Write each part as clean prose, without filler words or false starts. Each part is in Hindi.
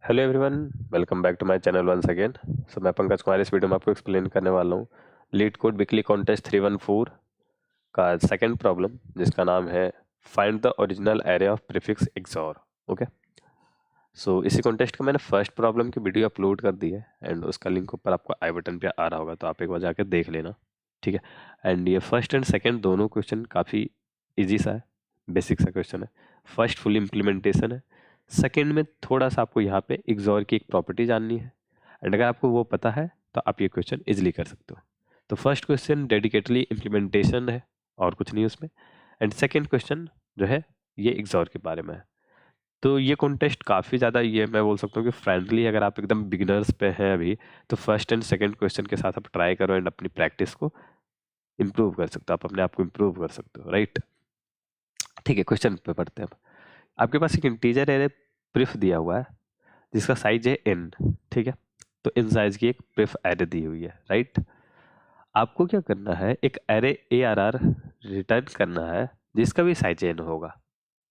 Hello everyone, welcome back to my channel once again. मैं पंकज कुमार इस वीडियो में आपको एक्सप्लेन करने वाला हूँ लीड कोड वीकली कॉन्टेस्ट 314 का सेकंड प्रॉब्लम, जिसका नाम है find the original array of prefix XOR। Okay, so इसी कॉन्टेस्ट का मैंने फर्स्ट प्रॉब्लम की वीडियो अपलोड कर दी है एंड उसका लिंक ऊपर आपको आई बटन पे आ रहा होगा, तो आप एक बार जाकर देख लेना। ठीक है, एंड ये फर्स्ट एंड सेकेंड दोनों क्वेश्चन काफ़ी ईजी सा है, बेसिक सा क्वेश्चन है। फर्स्ट फुल इम्प्लीमेंटेशन है, सेकेंड में थोड़ा सा आपको यहाँ पे XOR की एक प्रॉपर्टी जाननी है एंड अगर आपको वो पता है तो आप ये क्वेश्चन इजिली कर सकते हो। तो फर्स्ट क्वेश्चन डेडिकेटली इम्प्लीमेंटेशन है और कुछ नहीं उसमें, एंड सेकेंड क्वेश्चन जो है ये XOR के बारे में है। तो ये कॉन्टेस्ट काफ़ी ज़्यादा, ये मैं बोल सकता हूँ कि फ्रेंडली, अगर आप एकदम बिगिनर्स पे हैं अभी तो फर्स्ट एंड सेकंड क्वेश्चन के साथ आप ट्राई करो एंड अपनी प्रैक्टिस को इम्प्रूव कर सकते हो, आप अपने आप को इम्प्रूव कर सकते हो, राइट। ठीक है, क्वेश्चन पे पढ़ते हैं। आपके पास एक इंटीजर एरे प्रिफ दिया हुआ है जिसका साइज है n। ठीक है, तो इन साइज की एक प्रिफ एरे दी हुई है, राइट। आपको क्या करना है, एक एरे ARR रिटर्न करना है जिसका भी साइज n होगा।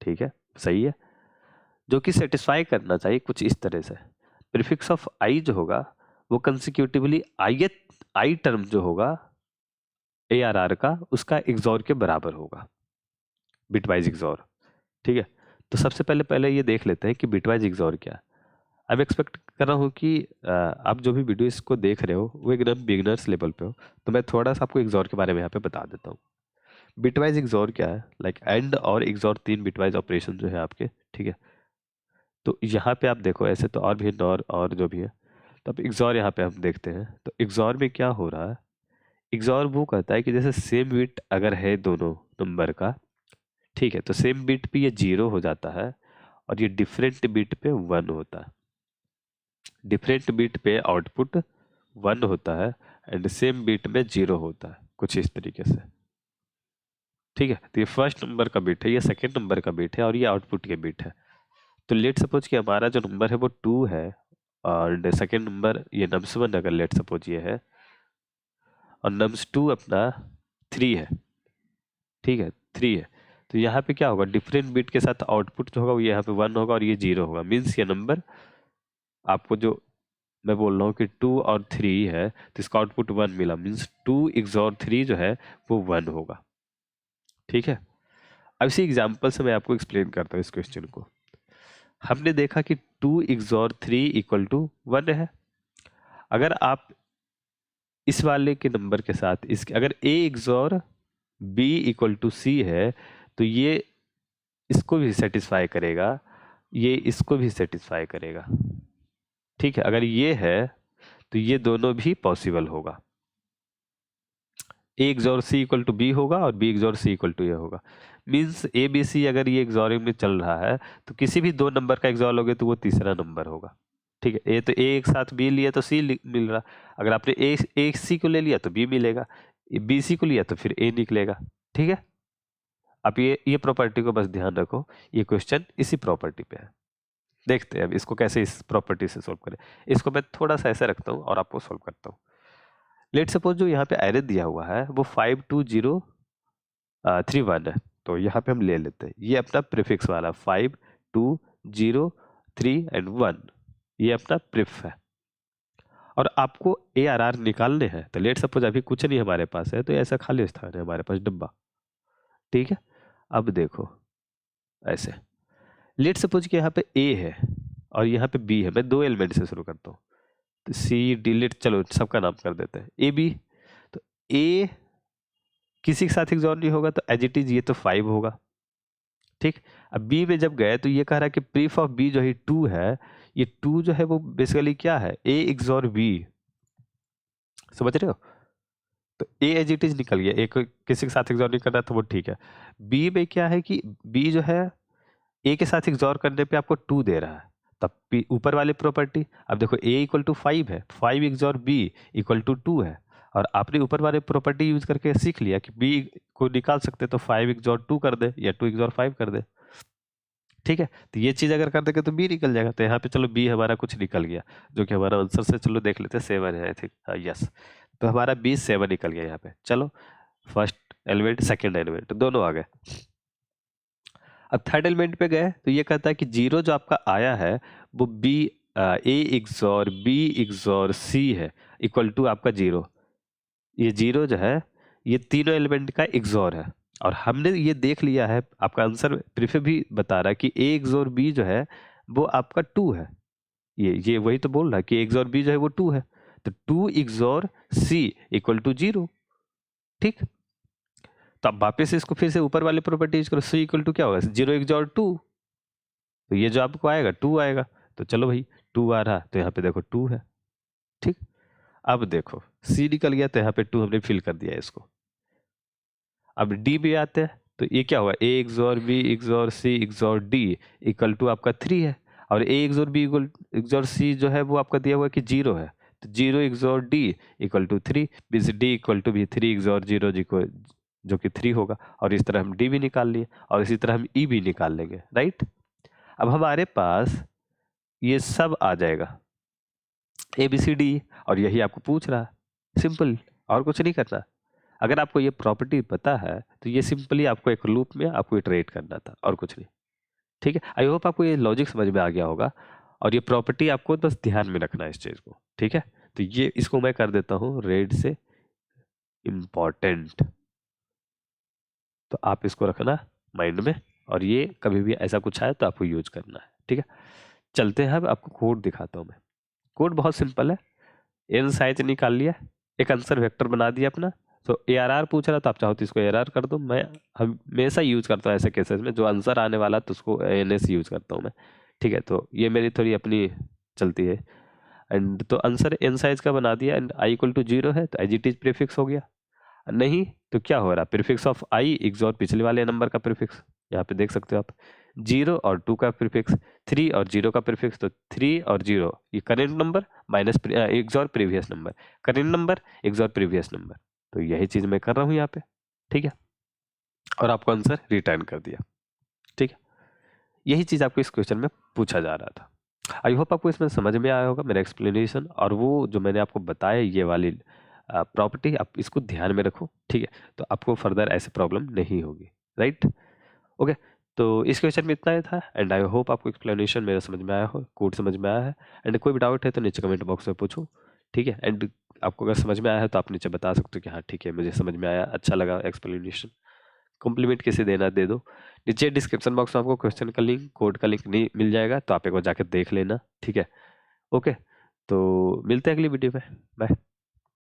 ठीक है, सही है, जो कि सेटिस्फाई करना चाहिए कुछ इस तरह से। प्रीफिक्स ऑफ आई जो होगा वो कंसिक्यूटिवली आई टर्म जो होगा ARR का, उसका XOR के बराबर होगा, बिटवाइज XOR। ठीक है, तो सबसे पहले पहले ये देख लेते हैं कि बिटवाइज XOR क्या है। अब एक्सपेक्ट कर रहा हूँ कि आप जो भी वीडियो इसको देख रहे हो वो एकदम बिगिनर्स लेवल पे हो, तो मैं थोड़ा सा आपको XOR के बारे में यहाँ पे बता देता हूँ। बिटवाइज XOR क्या है, लाइक एंड और XOR, तीन बिटवाइज ऑपरेशन जो है आपके। ठीक है, तो यहाँ पे आप देखो, ऐसे तो और भी नॉर और जो भी है, तो अब XOR यहाँ पे हम देखते हैं। तो XOR में क्या हो रहा है, XOR वो कहता है कि जैसे सेम बिट अगर है दोनों नंबर का, ठीक है, तो सेम बिट पे ये 0 हो जाता है और ये डिफरेंट बिट पे 1 होता है। डिफरेंट बिट पे आउटपुट 1 होता है एंड सेम बिट में 0 होता है, कुछ इस तरीके से। ठीक है, तो ये फर्स्ट नंबर का बिट है, ये सेकेंड नंबर का बिट है और ये आउटपुट के बिट है। तो लेट सपोज कि हमारा जो नंबर है वो 2 है और सेकेंड नंबर ये nums1 अगर लेट सपोज ये है, और nums2 अपना 3 है। ठीक है, 3 है, तो यहाँ पे क्या होगा, डिफरेंट बिट के साथ आउटपुट जो होगा वो यहाँ पे 1 होगा और ये 0 होगा। मीन्स ये नंबर आपको जो मैं बोल रहा हूँ कि 2 और 3 है तो इसका आउटपुट 1 मिला, मीन्स 2 XOR 3 जो है वो 1 होगा। ठीक है, अब इसी एग्जाम्पल से मैं आपको एक्सप्लेन करता हूँ इस क्वेश्चन को। हमने देखा कि 2 XOR 3 इक्वल टू 1 है। अगर आप इस वाले के नंबर के साथ इसके अगर A XOR B equal to C है तो ये इसको भी सेटिस्फाई करेगा, ये इसको भी सेटिस्फाई करेगा। ठीक है, अगर ये है तो ये दोनों भी पॉसिबल होगा। A XOR C equal to B होगा और B XOR C equal to ये होगा। मीन्स ABC अगर ये XORing में चल रहा है तो किसी भी दो नंबर का XOR लोगे तो वो तीसरा नंबर होगा। ठीक है, A तो A एक साथ B लिया तो C मिल रहा, अगर आपने A C को ले लिया तो B मिलेगा, B C को लिया तो फिर A निकलेगा। ठीक है, अब ये प्रॉपर्टी को बस ध्यान रखो, ये क्वेश्चन इसी प्रॉपर्टी पे है। देखते हैं अब इसको कैसे इस प्रॉपर्टी से सोल्व करें। इसको मैं थोड़ा सा ऐसे रखता हूँ और आपको सोल्व करता हूँ। लेट सपोज जो यहाँ पे एरे दिया हुआ है वो 52031 है, तो यहाँ पे हम ले लेते हैं ये अपना प्रीफिक्स वाला 5203 एंड 1, ये अपना प्रिफ है और आपको ARR निकालने हैं। तो लेट सपोज अभी कुछ नहीं हमारे पास है तो ऐसा खाली स्थान है हमारे पास डब्बा। ठीक है, अब देखो ऐसे, लेट सपोज कि यहाँ पे A है और यहाँ पे B है। मैं दो एलिमेंट से शुरू करता हूँ, तो C डिलीट, चलो सबका नाम कर देते हैं AB। तो A किसी के साथ XOR नहीं होगा तो एज इट इज ये तो 5 होगा। ठीक, अब B में जब गए तो ये कह रहा है कि प्रीफ ऑफ B जो है 2 है, ये 2 जो है वो बेसिकली क्या है, A XOR B। समझ रहे हो, तो A एज इट इज निकल गया, एक किसी के साथ XOR नहीं कर रहा तो वो ठीक है। B में क्या है कि B जो है A के साथ XOR करने पे आपको 2 दे रहा है, तब ऊपर वाली प्रॉपर्टी। अब देखो A इक्वल टू 5 है, 5 XOR B इक्वल टू 2 है, और आपने ऊपर वाले प्रॉपर्टी यूज करके सीख लिया कि B को निकाल सकते तो 5 XOR 2 कर दे या 2 XOR 5 कर दे। ठीक है, तो ये चीज अगर कर देंगे तो B निकल जाएगा। तो यहाँ पे चलो B हमारा कुछ निकल गया, जो कि हमारा आंसर से चलो देख लेते हैं 7 है आई थिंक, यस। तो हमारा B 7 निकल गया यहाँ पे। चलो फर्स्ट एलिमेंट सेकेंड एलिमेंट दोनों आ गए। अब थर्ड एलिमेंट पे गए तो ये कहता है कि 0 जो आपका आया है वो B ए इग्जॉर बी इग्जॉर सी है इक्वल टू आपका 0। ये 0 जो है ये तीनों एलिमेंट का इग्जॉर है, और हमने ये देख लिया है, आपका आंसर प्रीफे भी बता रहा है कि ए इग्जॉर बी जो है वो आपका 2 है। ये वही तो बोल रहा है कि ए इग्जॉर बी जो है वो 2 है, तो 2 इग्जॉर सी इक्वल टू 0। ठीक, तो अब वापस इसको फिर से ऊपर वाले प्रॉपर्टी यूज करो, सी इक्वल टू क्या होगा, 0 इग्जॉर 2, तो ये जो आपको आएगा 2 आएगा। तो चलो भाई 2 आ रहा, तो यहाँ पे देखो 2 है। ठीक, अब देखो सी निकल गया, तो यहाँ पे 2 हमने फिल कर दिया इसको। अब डी भी आते हैं, तो ये क्या होगा, A XOR B XOR C XOR D equal to आपका 3 है, और A XOR B XOR C जो है वो आपका दिया हुआ है कि 0 है, तो 0 XOR D equal to 3, means D equal to भी 3 एक्सॉर 0 जी को, जो कि 3 होगा। और इस तरह हम डी भी निकाल लिए, और इसी तरह हम ई भी निकाल लेंगे, राइट। अब हमारे पास ये सब आ जाएगा ए बी सी डी, और यही आपको पूछ रहा है, सिंपल, और कुछ नहीं करना। अगर आपको ये प्रॉपर्टी पता है तो ये सिंपली आपको एक लूप में आपको इटरेट करना था, और कुछ नहीं। ठीक है, आई होप आपको ये लॉजिक समझ में आ गया होगा, और ये प्रॉपर्टी आपको बस ध्यान में रखना है इस चीज को। ठीक है, तो ये इसको मैं कर देता हूँ रेड से इम्पॉर्टेंट, तो आप इसको रखना माइंड में, और ये कभी भी ऐसा कुछ आए तो आपको यूज करना है। ठीक है, चलते हैं, अब आपको कोड दिखाता हूँ मैं। कोड बहुत सिंपल है, एन साइज निकाल लिया, एक आंसर वेक्टर बना दिया अपना। तो ए आर आर पूछ रहा, तो आप चाहो तो इसको ए आर आर कर दो, मैं हमेशा यूज करता हूँ ऐसे केसेस में, जो आंसर आने वाला तो उसको एन एस यूज करता हूँ मैं। ठीक है, तो ये मेरी थोड़ी अपनी चलती है। एंड तो आंसर एन साइज का बना दिया, एंड आई इक्वल टू 0 है, तो एज इट इज प्रीफिक्स हो गया। नहीं तो क्या हो रहा, प्रीफिक्स ऑफ आई इग्जॉर पिछले वाले नंबर का प्रीफिक्स, यहाँ पे देख सकते हो आप, 0 और 2 का प्रीफिक्स, 3 और 0 का प्रीफिक्स, तो 3 और 0 ये current number minus XOR previous number, current number XOR previous number, तो यही चीज मैं कर रहा हूँ यहाँ पे। ठीक है, और आपको आंसर रिटर्न कर दिया। ठीक है, यही चीज आपको इस क्वेश्चन में पूछा जा रहा था। आई होप आपको इसमें समझ में आया होगा मेरा एक्सप्लेनेशन, और वो जो मैंने आपको बताया ये वाली प्रॉपर्टी आप इसको ध्यान में रखो। ठीक है, तो आपको फर्दर ऐसे प्रॉब्लम नहीं होगी, राइट। ओके, तो इस क्वेश्चन में इतना ही था, एंड आई होप आपको एक्सप्लेनेशन मेरा समझ में आया हो, कोड समझ में आया है। एंड कोई भी डाउट है तो नीचे कमेंट बॉक्स में पूछो। ठीक है, एंड आपको अगर समझ में आया है तो आप नीचे बता सकते हो कि हाँ ठीक है मुझे समझ में आया, अच्छा लगा एक्सप्लेनेशन। कॉम्प्लीमेंट किसे देना दे दो, नीचे डिस्क्रिप्शन बॉक्स में आपको क्वेश्चन का लिंक, कोड का लिंक नहीं मिल जाएगा, तो आप एक बार जाकर देख लेना। ठीक है, ओके, तो मिलते हैं अगली वीडियो में, बाय।